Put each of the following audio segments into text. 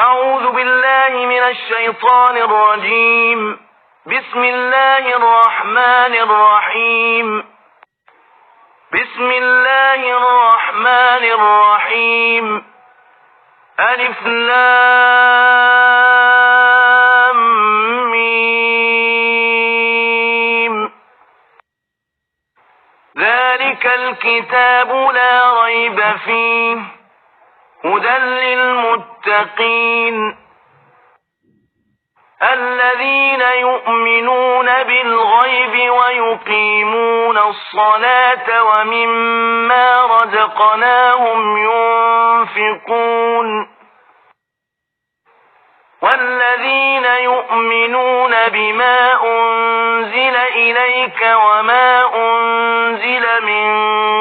أعوذ بالله من الشيطان الرجيم. بسم الله الرحمن الرحيم. بسم الله الرحمن الرحيم. ألف لام ميم. ذلك الكتاب لا ريب فيه هدى للمتقين الذين يؤمنون بالغيب ويقيمون الصلاة ومما رزقناهم ينفقون والذين يؤمنون بما أنزل إليك وما أنزل من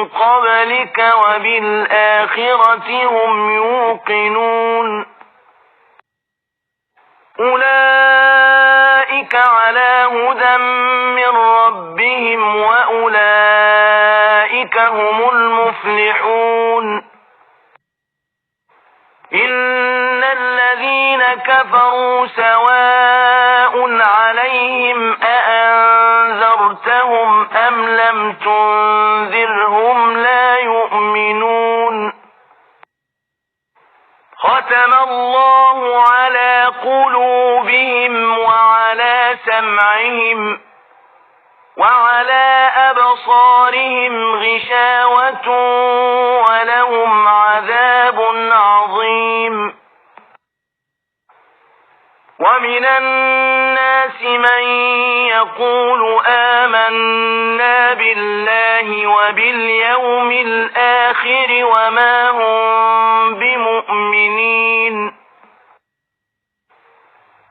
قبلك وبالآخرة هم يوقنون أولئك على هدى من ربهم وأولئك هم المفلحون إن الذين كفروا سواء عليهم أأنذرتهم أم لم تنذرهم لا يؤمنون ختم الله على قلوبهم وعلى سمعهم وعلى أبصارهم غشاوة ولهم عذاب عظيم ومن الناس من يقول آمنا بالله وباليوم الآخر وما هم بمؤمنين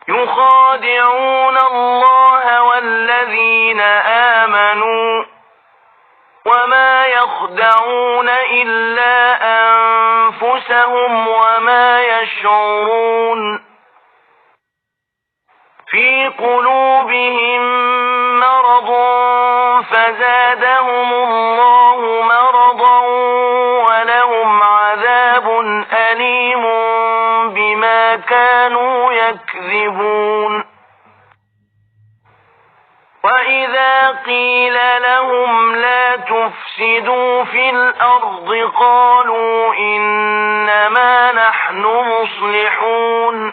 يخادعون الله والذين آمنوا وما يخدعون إلا أنفسهم وما يشعرون في قلوبهم مرض فزادهم الله مرضا ولهم عذاب أليم بما كانوا يكذبون وإذا قيل لهم لا تفسدوا في الأرض قالوا إنما نحن مصلحون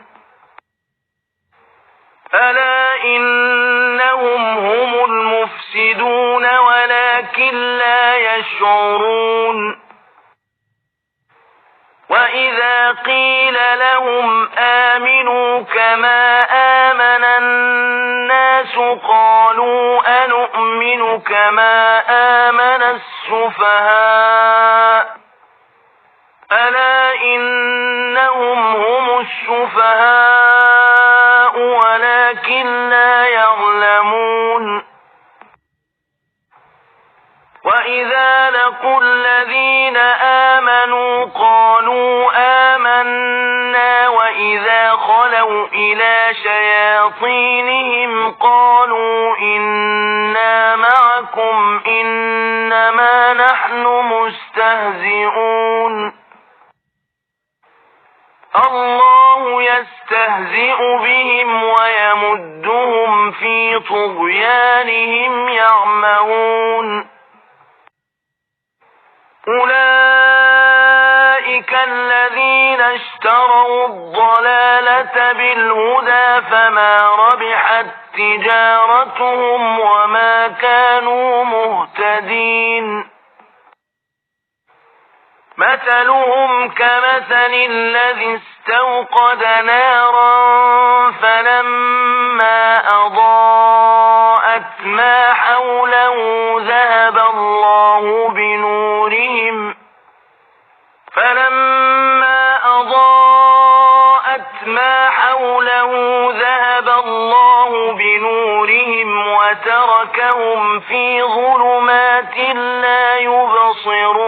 ألا إنهم هم المفسدون ولكن لا يشعرون وإذا قيل لهم آمنوا كما آمن الناس قالوا أنؤمن كما آمن السفهاء ألا إنهم هم السفهاء ولكن لا يعلمون وإذا لقوا الذين آمنوا قالوا آمنا وإذا خلوا إلى شياطينهم قالوا إنا معكم إنما نحن مستهزئون الله يستهزئ بهم ويمدهم في طغيانهم يعمهون أولئك الذين اشتروا الضلالة بالهدى فما ربحت تجارتهم وما كانوا مهتدين مثلهم كمثل الذي استوقد نارا فلما أضاءت ما حوله ذهب الله بنورهم وتركهم في ظلمات لا يبصرون